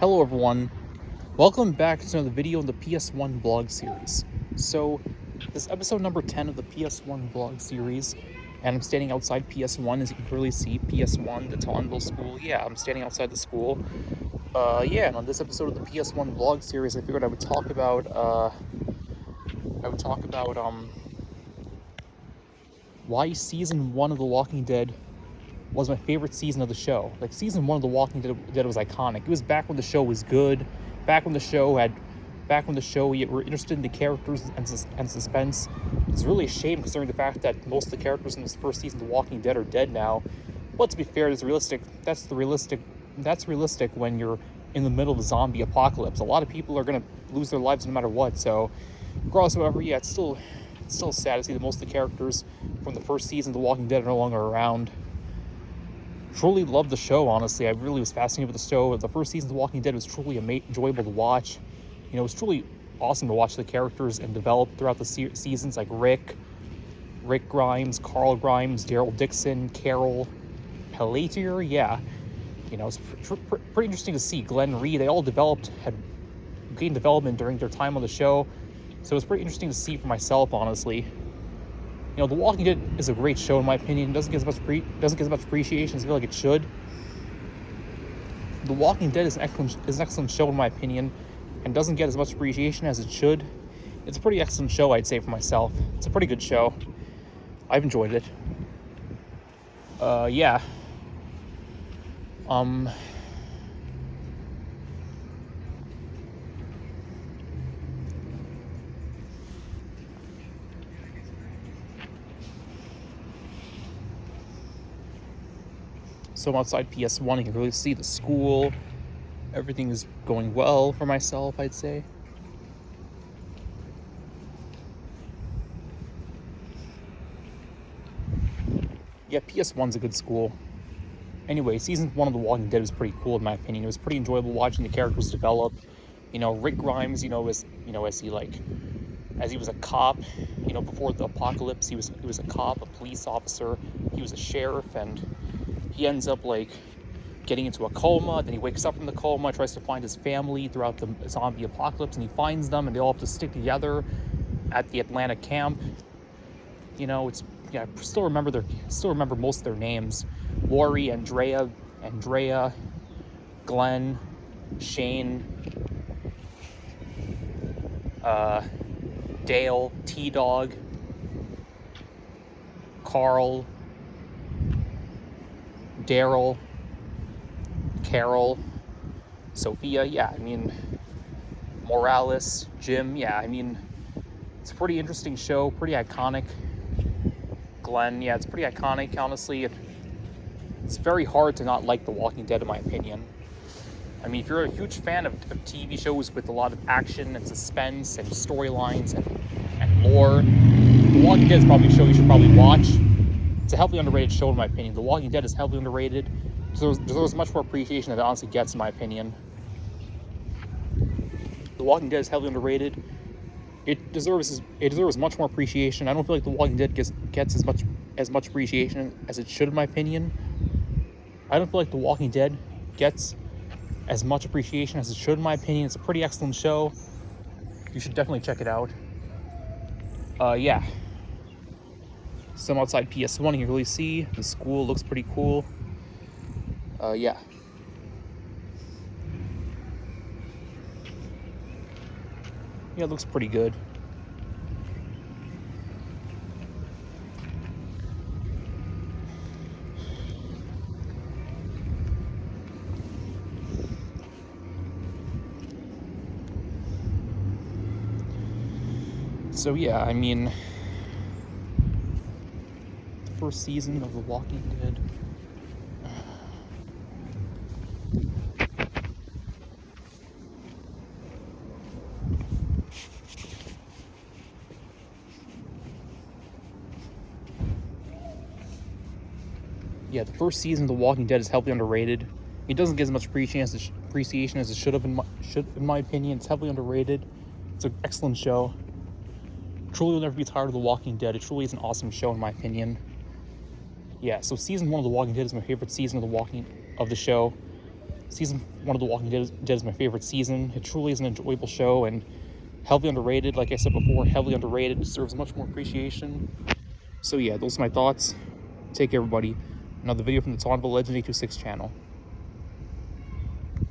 Hello everyone, welcome back to another video in the PS1 Vlog Series. So, this is episode number 10 of the PS1 Vlog Series, and I'm standing outside PS1, as you can clearly see, PS1, the Taunville School. Yeah, I'm standing outside the school. And on this episode of the PS1 Vlog Series, I figured I would talk about, why Season 1 of The Walking Dead was my favorite season of the show. Like, Season 1 of The Walking Dead was iconic. It was back when the show was good, back when the show you were interested in the characters and suspense. It's really a shame considering the fact that most of the characters in this first season of The Walking Dead are dead now. But to be fair, that's realistic when you're in the middle of a zombie apocalypse. A lot of people are gonna lose their lives no matter what, so regardless, however, yeah, it's still sad to see that most of the characters from the first season of The Walking Dead are no longer around. Truly loved the show, honestly. I really was fascinated with the show. The first season of The Walking Dead was truly enjoyable to watch. You know, it was truly awesome to watch the characters and develop throughout the seasons, like Rick Grimes, Carl Grimes, Daryl Dixon, Carol, Pelletier. Yeah, you know, it's pretty interesting to see. Glenn Reed, they all had gained development during their time on the show, so it was pretty interesting to see for myself, honestly. You know, The Walking Dead is a great show in my opinion. It doesn't get as much appreciation as I feel like it should. The Walking Dead is an excellent show in my opinion, and doesn't get as much appreciation as it should. It's a pretty excellent show, I'd say, for myself. It's a pretty good show. I've enjoyed it. Yeah. So I'm outside PS1, you can really see the school. Everything is going well for myself, I'd say. Yeah, PS1's a good school. Anyway, Season 1 of The Walking Dead was pretty cool in my opinion. It was pretty enjoyable watching the characters develop. You know, Rick Grimes, as he was a cop, before the apocalypse, he was a cop, a police officer, he was a sheriff, and he ends up getting into a coma. Then he wakes up from the coma, tries to find his family throughout the zombie apocalypse, and he finds them, and they all have to stick together at the Atlanta camp. I still remember most of their names: Lori, Andrea, Glenn, Shane, Dale, T-Dog, Carl, Daryl, Carol, Sophia, Morales, Jim, it's a pretty interesting show, pretty iconic. Glenn, it's pretty iconic, honestly. It's very hard to not like The Walking Dead, in my opinion. I mean, if you're a huge fan of TV shows with a lot of action and suspense and storylines and lore, The Walking Dead is probably a show you should probably watch. It's a heavily underrated show, in my opinion. The Walking Dead is heavily underrated. So there's much more appreciation that it honestly gets, in my opinion. The Walking Dead is heavily underrated. It deserves much more appreciation. I don't feel like The Walking Dead gets as much appreciation as it should, in my opinion. I don't feel like The Walking Dead gets as much appreciation as it should, in my opinion. It's a pretty excellent show. You should definitely check it out. Yeah. So I'm outside PS1, you can really see the school looks pretty cool. Yeah, it looks pretty good. So yeah, the first season of The Walking Dead. Yeah, the first season of The Walking Dead is heavily underrated. It doesn't get as much appreciation as it should have, in my opinion. It's heavily underrated. It's an excellent show. Truly will never be tired of The Walking Dead. It truly is an awesome show, in my opinion. Yeah, so season 1 of The Walking Dead is my favorite season of the show. Season 1 of The Walking Dead is my favorite season. It truly is an enjoyable show and heavily underrated. Like I said before, heavily underrated. Deserves much more appreciation. So yeah, those are my thoughts. Take care, everybody. Another video from the Tauntville Legend 826 channel.